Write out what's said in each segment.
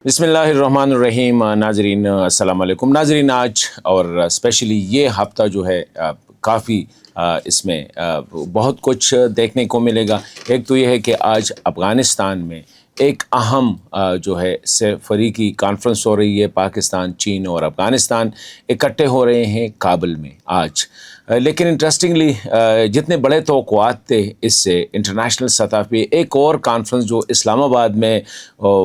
بسم اللہ الرحمن الرحیم ناظرین السلام علیکم ناظرین آج اور اسپیشلی یہ ہفتہ جو ہے کافی اس میں بہت کچھ دیکھنے کو ملے گا۔ ایک تو یہ ہے کہ آج افغانستان میں ایک اہم جو ہے فریقی کانفرنس ہو رہی ہے۔ پاکستان، چین اور افغانستان اکٹھے ہو رہے ہیں کابل میں آج، لیکن انٹرسٹنگلی جتنے بڑے توقعات تھے اس سے انٹرنیشنل سطح پہ ایک اور کانفرنس جو اسلام آباد میں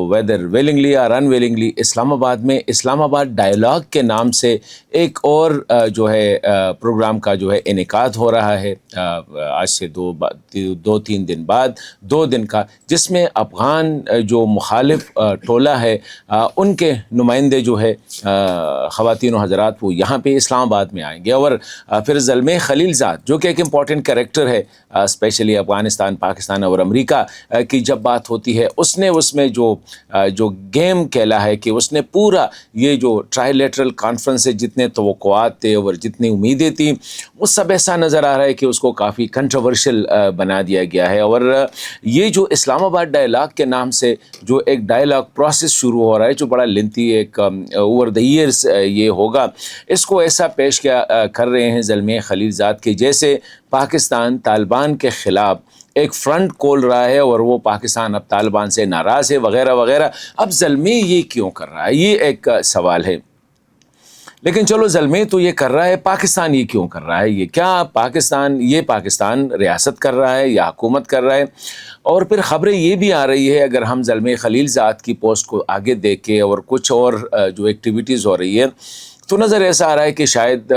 ویدر ویلنگلی یا ان ویلنگلی اسلام آباد میں اسلام آباد ڈائیلاگ کے نام سے ایک اور جو ہے پروگرام کا جو ہے انعقاد ہو رہا ہے آج سے دو تین دن بعد 2 دن کا، جس میں افغان جو مخالف ٹولہ ہے ان کے نمائندے جو ہے خواتین و حضرات وہ یہاں پہ اسلام آباد میں آئیں گے۔ اور پھر زلمے خلیلزاد جو کہ ایک امپورٹنٹ کریکٹر ہے اسپیشلی افغانستان، پاکستان اور امریکہ کی جب بات ہوتی ہے، اس نے اس میں جو گیم کھیلا ہے کہ اس نے پورا یہ جو ٹرائی لیٹرل کانفرنس سے جتنے توقعات تھے اور جتنی امیدیں تھیں وہ سب ایسا نظر آ رہا ہے کہ اس کو کافی کنٹروورشل بنا دیا گیا ہے۔ اور یہ جو اسلام آباد ڈائیلاگ کے نام سے جو ایک ڈائیلاگ پروسیس شروع ہو رہا ہے جو بڑا لینتھی ایک اوور دا ایئرس یہ ہوگا، اس کو ایسا پیش کیا کر رہے ہیں زلمے خلیلزاد کے جیسے پاکستان طالبان کے خلاف ایک فرنٹ کھول رہا ہے اور وہ پاکستان اب طالبان سے ناراض ہے وغیرہ وغیرہ۔ اب زلمے یہ کیوں کر رہا ہے، یہ ایک سوال ہے۔ لیکن چلو زلمے تو یہ کر رہا ہے، پاکستان یہ کیوں کر رہا ہے؟ یہ کیا پاکستان ریاست کر رہا ہے یا حکومت کر رہا ہے؟ اور پھر خبریں یہ بھی آ رہی ہے، اگر ہم زلمے خلیلزاد کی پوسٹ کو آگے دیکھیں اور کچھ اور جو ایکٹیویٹیز ہو رہی ہے تو نظر ایسا آ رہا ہے کہ شاید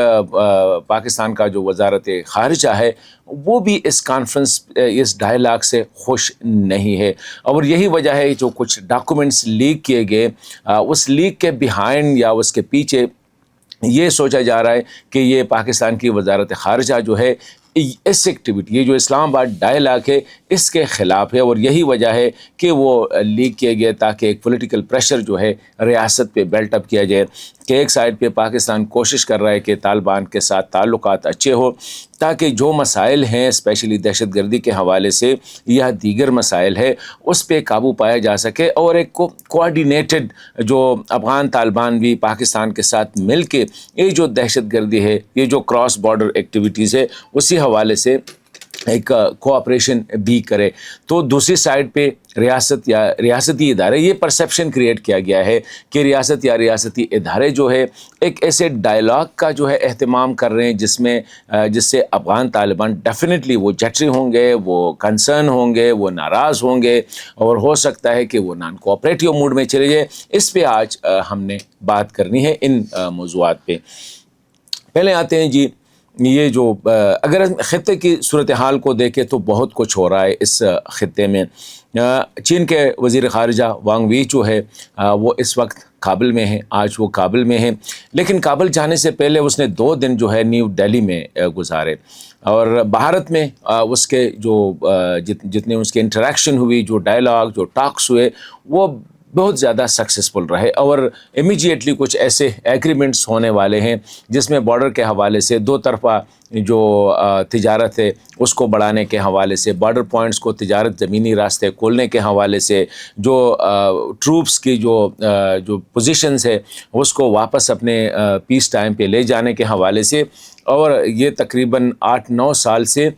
پاکستان کا جو وزارت خارجہ ہے وہ بھی اس کانفرنس اس ڈائیلاگ سے خوش نہیں ہے، اور یہی وجہ ہے جو کچھ ڈاکومنٹس لیک کیے گئے اس لیک کے بیہائنڈ یا اس کے پیچھے یہ سوچا جا رہا ہے کہ یہ پاکستان کی وزارت خارجہ جو ہے اس ایکٹیویٹی یہ جو اسلام آباد ڈائیلاگ ہے اس کے خلاف ہے، اور یہی وجہ ہے کہ وہ لیک کیے گئے تاکہ ایک پولیٹیکل پریشر جو ہے ریاست پہ بیلٹ اپ کیا جائے کہ ایک سائڈ پہ پاکستان کوشش کر رہا ہے کہ طالبان کے ساتھ تعلقات اچھے ہو تاکہ جو مسائل ہیں اسپیشلی دہشت گردی کے حوالے سے یا دیگر مسائل ہے اس پہ قابو پایا جا سکے، اور ایک کوآرڈینیٹڈ جو افغان طالبان بھی پاکستان کے ساتھ مل کے یہ جو دہشت گردی ہے یہ جو کراس بارڈر ایکٹیویٹیز ہے اسی حوالے سے ایک کوآپریشن بھی کرے۔ تو دوسری سائڈ پہ ریاست یا ریاستی ادارے یہ پرسیپشن کریٹ کیا گیا ہے کہ ریاست یا ریاستی ادارے جو ہے ایک ایسے ڈائیلاگ کا جو ہے اہتمام کر رہے ہیں جس سے افغان طالبان ڈیفینیٹلی وہ جٹری ہوں گے، وہ کنسرن ہوں گے، وہ ناراض ہوں گے، اور ہو سکتا ہے کہ وہ نان کوآپریٹیو موڈ میں چلے جائے۔ اس پہ آج ہم نے بات کرنی ہے ان موضوعات پہ۔ پہلے آتے ہیں جی یہ جو اگر خطے کی صورتحال کو دیکھیں تو بہت کچھ ہو رہا ہے اس خطے میں۔ چین کے وزیر خارجہ وانگ وی جو ہے وہ اس وقت کابل میں ہیں، آج وہ کابل میں ہیں، لیکن کابل جانے سے پہلے اس نے 2 دن جو ہے نیو دہلی میں گزارے، اور بھارت میں اس کے جو جتنے اس کے انٹریکشن ہوئی، جو ڈائیلاگ جو ٹاکس ہوئے وہ بہت زیادہ سکسیسفل رہے، اور امیجیٹلی کچھ ایسے ایگریمنٹس ہونے والے ہیں جس میں بارڈر کے حوالے سے 2 طرفہ جو تجارت ہے اس کو بڑھانے کے حوالے سے، بارڈر پوائنٹس کو تجارت زمینی راستے کھولنے کے حوالے سے، جو ٹروپس کی جو پوزیشنز ہے اس کو واپس اپنے پیس ٹائم پہ لے جانے کے حوالے سے، اور یہ تقریباً 8-9 سال سے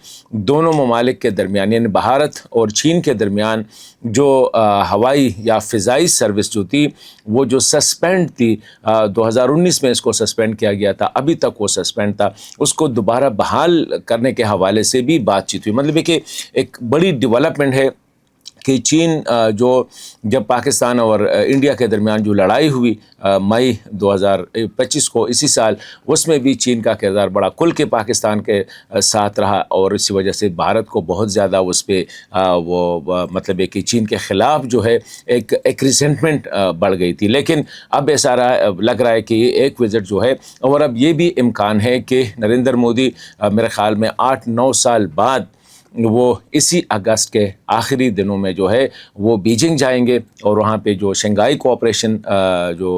دونوں ممالک کے درمیان یعنی بھارت اور چین کے درمیان جو ہوائی یا فضائی سروس جو تھی وہ جو سسپینڈ تھی 2019 میں اس کو سسپینڈ کیا گیا تھا، ابھی تک وہ سسپینڈ تھا، اس کو دوبارہ بحال کرنے کے حوالے سے بھی بات چیت ہوئی۔ مطلب ہے کہ ایک بڑی ڈیولپمنٹ ہے کہ چین جب پاکستان اور انڈیا کے درمیان جو لڑائی ہوئی مئی 2025 کو اسی سال، اس میں بھی چین کا کردار بڑا کھل کے پاکستان کے ساتھ رہا، اور اسی وجہ سے بھارت کو بہت زیادہ اس پہ وہ مطلب ہے کہ چین کے خلاف جو ہے ایک ریزنٹمنٹ بڑھ گئی تھی۔ لیکن اب ایسا لگ رہا ہے کہ یہ ایک وزٹ جو ہے، اور اب یہ بھی امکان ہے کہ نریندر مودی میرے خیال میں 8-9 سال بعد وہ اسی اگست کے آخری دنوں میں جو ہے وہ بیجنگ جائیں گے، اور وہاں پہ جو شنگھائی کوآپریشن جو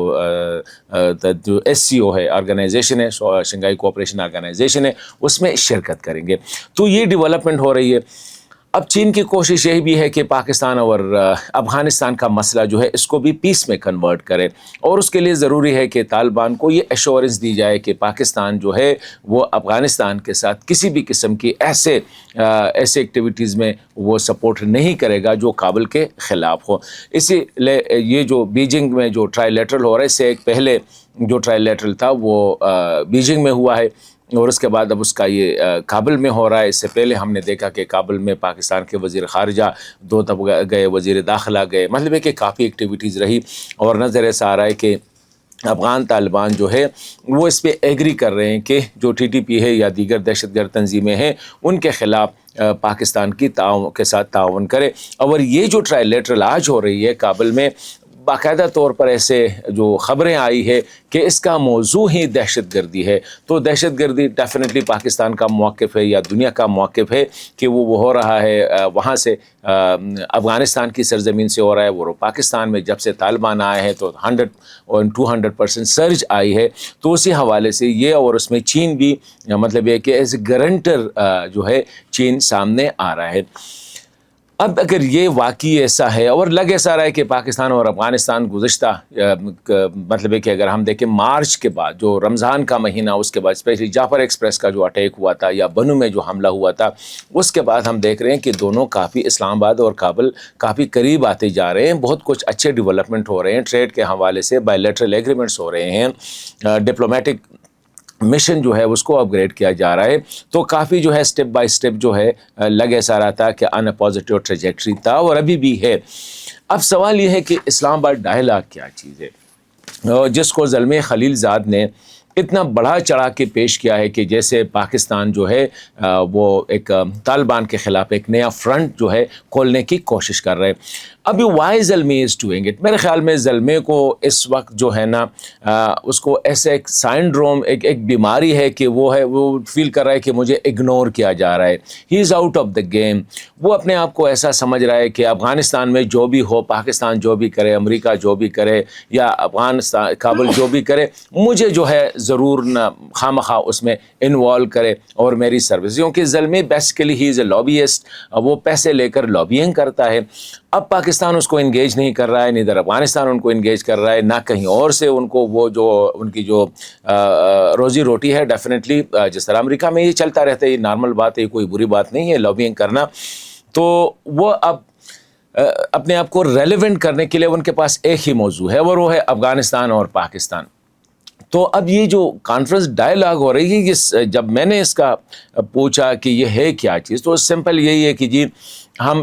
SCO ہے آرگنائزیشن ہے، شنگھائی کوآپریشن آرگنائزیشن ہے، اس میں شرکت کریں گے۔ تو یہ ڈیولپمنٹ ہو رہی ہے۔ اب چین کی کوشش یہی بھی ہے کہ پاکستان اور افغانستان کا مسئلہ جو ہے اس کو بھی پیس میں کنورٹ کرے، اور اس کے لیے ضروری ہے کہ طالبان کو یہ ایشورنس دی جائے کہ پاکستان جو ہے وہ افغانستان کے ساتھ کسی بھی قسم کی ایسے ایکٹیویٹیز میں وہ سپورٹ نہیں کرے گا جو کابل کے خلاف ہو۔ اسی لیے یہ جو بیجنگ میں جو ٹرائی لیٹرل ہو رہا ہے، اس سے ایک پہلے جو ٹرائی لیٹرل تھا وہ بیجنگ میں ہوا ہے، اور اس کے بعد اب اس کا یہ کابل میں ہو رہا ہے۔ اس سے پہلے ہم نے دیکھا کہ کابل میں پاکستان کے وزیر خارجہ دو تب گئے، وزیر داخلہ گئے، مطلب ہے کہ کافی ایکٹیویٹیز رہی، اور نظر ایسا آ رہا ہے کہ افغان طالبان جو ہے وہ اس پہ ایگری کر رہے ہیں کہ جو ٹی ٹی پی ہے یا دیگر دہشت گرد تنظیمیں ہیں ان کے خلاف پاکستان کی کے ساتھ تعاون کرے۔ اور یہ جو ٹرائی لیٹرل آج ہو رہی ہے کابل میں، باقاعدہ طور پر ایسے جو خبریں آئی ہے کہ اس کا موضوع ہی دہشت گردی ہے، تو دہشت گردی ڈیفینیٹلی پاکستان کا موقف ہے یا دنیا کا موقف ہے کہ وہ ہو رہا ہے وہاں سے، افغانستان کی سرزمین سے ہو رہا ہے، وہ پاکستان میں جب سے طالبان آئے ہیں تو 100 اور 200% سرج آئی ہے، تو اسی حوالے سے یہ، اور اس میں چین بھی مطلب یہ کہ ایز اے گارنٹر جو ہے چین سامنے آ رہا ہے۔ اب اگر یہ واقعی ایسا ہے، اور لگ ایسا رہا ہے کہ پاکستان اور افغانستان گزشتہ مطلب ہے کہ اگر ہم دیکھیں مارچ کے بعد جو رمضان کا مہینہ، اس کے بعد اسپیشلی جعفر ایکسپریس کا جو اٹیک ہوا تھا یا بنو میں جو حملہ ہوا تھا، اس کے بعد ہم دیکھ رہے ہیں کہ دونوں کافی اسلام آباد اور کابل کافی قریب آتے جا رہے ہیں، بہت کچھ اچھے ڈیولپمنٹ ہو رہے ہیں، ٹریڈ کے حوالے سے بائی لیٹرل ایگریمنٹس ہو رہے ہیں، ڈپلومیٹک مشن جو ہے اس کو اپ گریڈ کیا جا رہا ہے، تو کافی جو ہے سٹیپ بائی سٹیپ جو ہے لگ ایسا رہا تھا کہ ان پازیٹیو ٹریجیکٹری تھا، اور ابھی بھی ہے۔ اب سوال یہ ہے کہ اسلام آباد ڈائلاگ کیا چیز ہے، جس کو زلمے خلیل زاد نے اتنا بڑا چڑھا کے پیش کیا ہے کہ جیسے پاکستان جو ہے وہ ایک طالبان کے خلاف ایک نیا فرنٹ جو ہے کھولنے کی کوشش کر رہے ہیں۔ ابھی وائی زلمی از ڈوئنگ اٹ، میرے خیال میں زلمے کو اس وقت جو ہے نا اس کو ایسے ایک سائنڈروم، ایک بیماری ہے کہ وہ فیل کر رہا ہے کہ مجھے اگنور کیا جا رہا ہے، he is out of the game. وہ اپنے آپ کو ایسا سمجھ رہا ہے کہ افغانستان میں جو بھی ہو، پاکستان جو بھی کرے، امریکہ جو بھی کرے، یا افغانستان کابل جو بھی کرے، مجھے جو ہے ضرور نہ خواہ اس میں انوالو کرے اور میری سروس، کیونکہ Zalmay basically he is a lobbyist, وہ پیسے لے کر لابینگ کرتا ہے۔ اب پاکستان اس کو انگیج نہیں کر رہا ہے، نیدر افغانستان ان کو انگیج کر رہا ہے، نہ کہیں اور سے ان کو وہ جو ان کی جو روزی روٹی ہے، ڈیفینیٹلی جس طرح امریکہ میں یہ چلتا رہتا ہے، یہ نارمل بات ہے، کوئی بری بات نہیں ہے لابینگ کرنا، تو وہ اب اپنے آپ کو ریلیونٹ کرنے کے لیے ان کے پاس ایک ہی موضوع ہے، اور وہ ہے افغانستان اور پاکستان۔ تو اب یہ جو کانفرنس ڈائلاگ ہو رہی ہے، جب میں نے اس کا پوچھا کہ یہ ہے کیا چیز، تو سمپل یہی ہے کہ جی ہم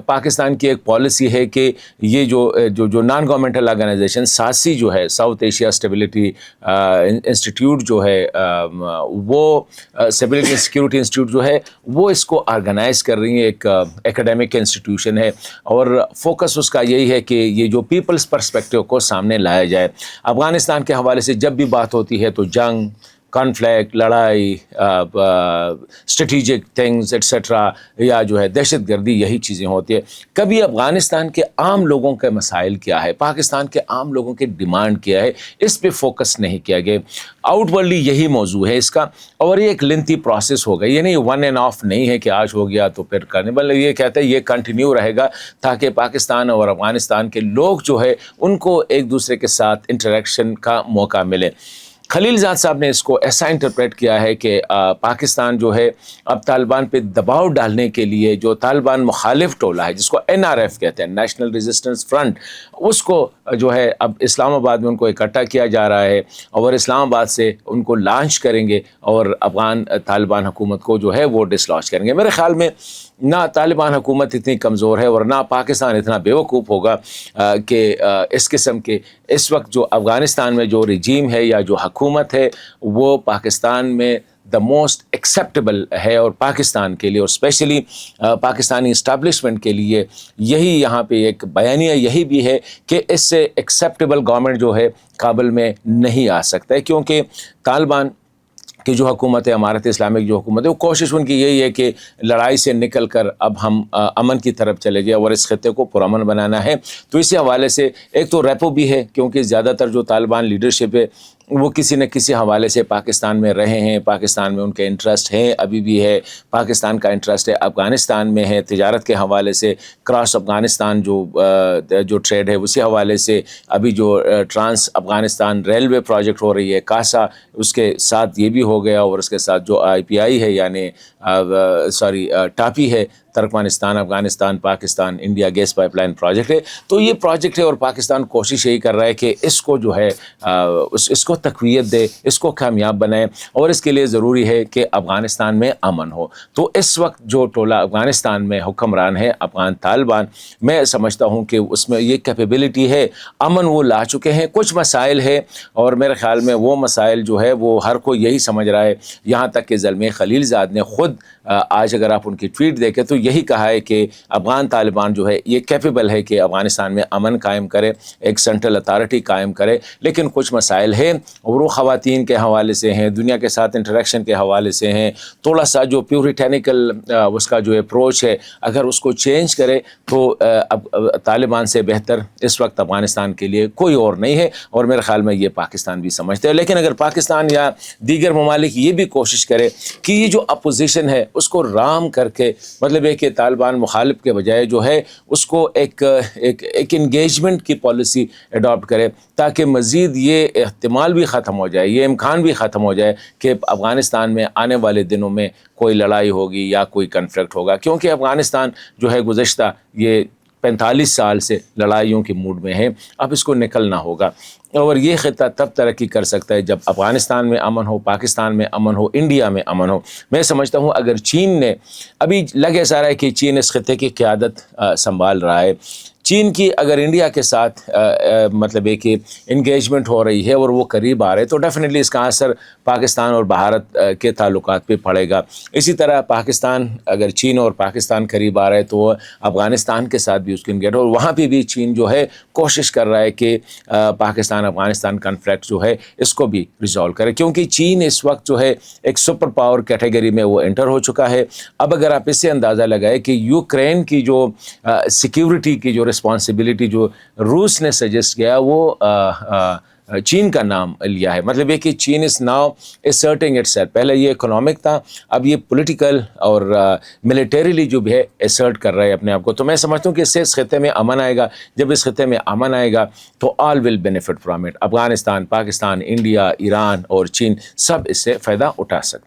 پاکستان کی ایک پالیسی ہے کہ یہ جو نان گورنمنٹل آرگنائزیشن ساسی جو ہے، ساؤتھ ایشیا اسٹیبلٹی انسٹیٹیوٹ جو ہے، وہ اسٹیبلٹی اینڈ سیکورٹی انسٹیٹیوٹ جو ہے، وہ اس کو آرگنائز کر رہی ہیں، ایک ایکیڈیمک انسٹیٹیوشن ہے، اور فوکس اس کا یہی ہے کہ یہ جو پیپلز پرسپیکٹیو کو سامنے لایا جائے۔ افغانستان کے حوالے سے جب بھی بات ہوتی ہے تو جنگ، کانفلیکٹ، لڑائی، اسٹریٹجک تھنگز ایٹسٹرا، یا جو ہے دہشت گردی، یہی چیزیں ہوتی ہیں۔ کبھی افغانستان کے عام لوگوں کے مسائل کیا ہے، پاکستان کے عام لوگوں کی ڈیمانڈ کیا ہے، اس پہ فوکس نہیں کیا گیا۔ آؤٹ ورڈلی یہی موضوع ہے اس کا، اور یہ ایک لینتھی پروسیس ہوگا، یہ نہیں ون اینڈ آف نہیں ہے کہ آج ہو گیا تو پھر کرنے، بلکہ یہ کہتا ہے یہ کنٹینیو رہے گا تاکہ پاکستان اور افغانستان کے لوگ جو ہے ان کو ایک دوسرے کے ساتھ انٹریکشن کا موقع ملے۔ خلیل زاد صاحب نے اس کو ایسا انٹرپریٹ کیا ہے کہ پاکستان جو ہے اب طالبان پہ دباؤ ڈالنے کے لیے جو طالبان مخالف ٹولہ ہے، جس کو NRF کہتے ہیں، نیشنل ریزسٹنس فرنٹ، اس کو جو ہے اب اسلام آباد میں ان کو اکٹھا کیا جا رہا ہے، اور اسلام آباد سے ان کو لانچ کریں گے، اور افغان طالبان حکومت کو جو ہے وہ ڈسلانچ کریں گے۔ میرے خیال میں نہ طالبان حکومت اتنی کمزور ہے، اور نہ پاکستان اتنا بیوقوف ہوگا کہ اس قسم کے اس وقت جو افغانستان میں جو رجیم ہے یا جو حکومت ہے، وہ پاکستان میں دا موسٹ ایکسیپٹیبل ہے، اور پاکستان کے لیے اور اسپیشلی پاکستانی اسٹیبلشمنٹ کے لیے یہی یہاں پہ ایک بیانیہ یہی بھی ہے کہ اس سے ایکسیپٹیبل گورنمنٹ جو ہے کابل میں نہیں آ سکتا ہے، کیونکہ طالبان کی جو حکومت ہے، امارت اسلامک جو حکومت ہے، وہ کوشش ان کی یہی ہے کہ لڑائی سے نکل کر اب ہم امن کی طرف چلے جائیں اور اس خطے کو پرامن بنانا ہے۔ تو اسی حوالے سے ایک تو ریپو بھی ہے، کیونکہ زیادہ تر جو طالبان لیڈرشپ ہے وہ کسی نہ کسی حوالے سے پاکستان میں رہے ہیں، پاکستان میں ان کے انٹرسٹ ہیں، ابھی بھی ہے، پاکستان کا انٹرسٹ ہے، افغانستان میں ہے، تجارت کے حوالے سے کراس افغانستان جو ٹریڈ ہے اسی حوالے سے ابھی جو ٹرانس افغانستان ریلوے پروجیکٹ ہو رہی ہے کاسا، اس کے ساتھ یہ بھی ہو گیا، اور اس کے ساتھ جو IPI ہے یعنی ٹاپی ہے، Turkmenistan Afghanistan Pakistan India gas pipeline project ہے، تو یہ پروجیکٹ ہے اور پاکستان کوشش یہی کر رہا ہے کہ اس کو جو ہے اس کو تقویت دے، اس کو کامیاب بنائے، اور اس کے لیے ضروری ہے کہ افغانستان میں امن ہو۔ تو اس وقت جو ٹولہ افغانستان میں حکمران ہے افغان طالبان، میں سمجھتا ہوں کہ اس میں یہ کیپیبلٹی ہے، امن وہ لا چکے ہیں۔ کچھ مسائل ہے اور میرے خیال میں وہ مسائل جو ہے وہ ہر کوئی یہی سمجھ رہا ہے، یہاں تک کہ زلمے خلیل زاد نے خود آج اگر آپ ان کی ٹویٹ دیکھیں تو یہی کہا ہے کہ افغان طالبان جو ہے یہ کیپیبل ہے کہ افغانستان میں امن قائم کرے، ایک سینٹرل اتھارٹی قائم کرے، لیکن کچھ مسائل ہیں اور وہ خواتین کے حوالے سے ہیں، دنیا کے ساتھ انٹریکشن کے حوالے سے ہیں، تھوڑا سا جو پیوریٹینیکل اس کا جو اپروچ ہے اگر اس کو چینج کرے تو طالبان سے بہتر اس وقت افغانستان کے لیے کوئی اور نہیں ہے، اور میرے خیال میں یہ پاکستان بھی سمجھتے ہیں۔ لیکن اگر پاکستان یا دیگر ممالک یہ بھی کوشش کرے کہ یہ جو اپوزیشن ہے اس کو رام کر کے، مطلب ہے کہ طالبان مخالف کے بجائے جو ہے اس کو ایک انگیجمنٹ کی پالیسی اڈاپٹ کرے، تاکہ مزید یہ احتمال بھی ختم ہو جائے، یہ امکان بھی ختم ہو جائے کہ افغانستان میں آنے والے دنوں میں کوئی لڑائی ہوگی یا کوئی کنفلکٹ ہوگا، کیونکہ افغانستان جو ہے گزشتہ یہ 45 سال سے لڑائیوں کے موڈ میں ہے، اب اس کو نکلنا ہوگا، اور یہ خطہ تب ترقی کر سکتا ہے جب افغانستان میں امن ہو، پاکستان میں امن ہو، انڈیا میں امن ہو۔ میں سمجھتا ہوں اگر چین نے، ابھی لگ ایسا رہا ہے کہ چین اس خطے کی قیادت سنبھال رہا ہے، چین کی اگر انڈیا کے ساتھ مطلب ہے کہ انگیجمنٹ ہو رہی ہے اور وہ قریب آ رہے تو ڈیفینیٹلی اس کا اثر پاکستان اور بھارت کے تعلقات پہ پڑے گا۔ اسی طرح پاکستان، اگر چین اور پاکستان قریب آ رہے ہیں تو وہ افغانستان کے ساتھ بھی اس کی انگیج، اور وہاں پہ بھی چین جو ہے کوشش کر رہا ہے کہ پاکستان افغانستان کنفلکٹ جو ہے اس کو بھی ریزالو کرے، کیونکہ چین اس وقت جو ہے ایک سپر پاور کیٹیگری میں وہ انٹر ہو چکا ہے۔ اب اگر آپ اس سے اندازہ لگائے کہ یوکرین کی جو سیکیورٹی کی جو رسپانسبلٹی جو روس نے سجیسٹ کیا وہ چین کا نام لیا ہے، مطلب یہ کہ چین is now asserting itself, پہلے یہ اکنامک تھا، اب یہ پولیٹیکل اور ملیٹریلی جو بھی ہے اسرٹ کر رہا ہے اپنے آپ کو۔ تو میں سمجھتا ہوں کہ اس سے اس خطے میں امن آئے گا، جب اس خطے میں امن آئے گا تو all will benefit from it, Afghanistan, Pakistan, India, Iran اور چین سب اس سے فائدہ اٹھا سکتے ہیں۔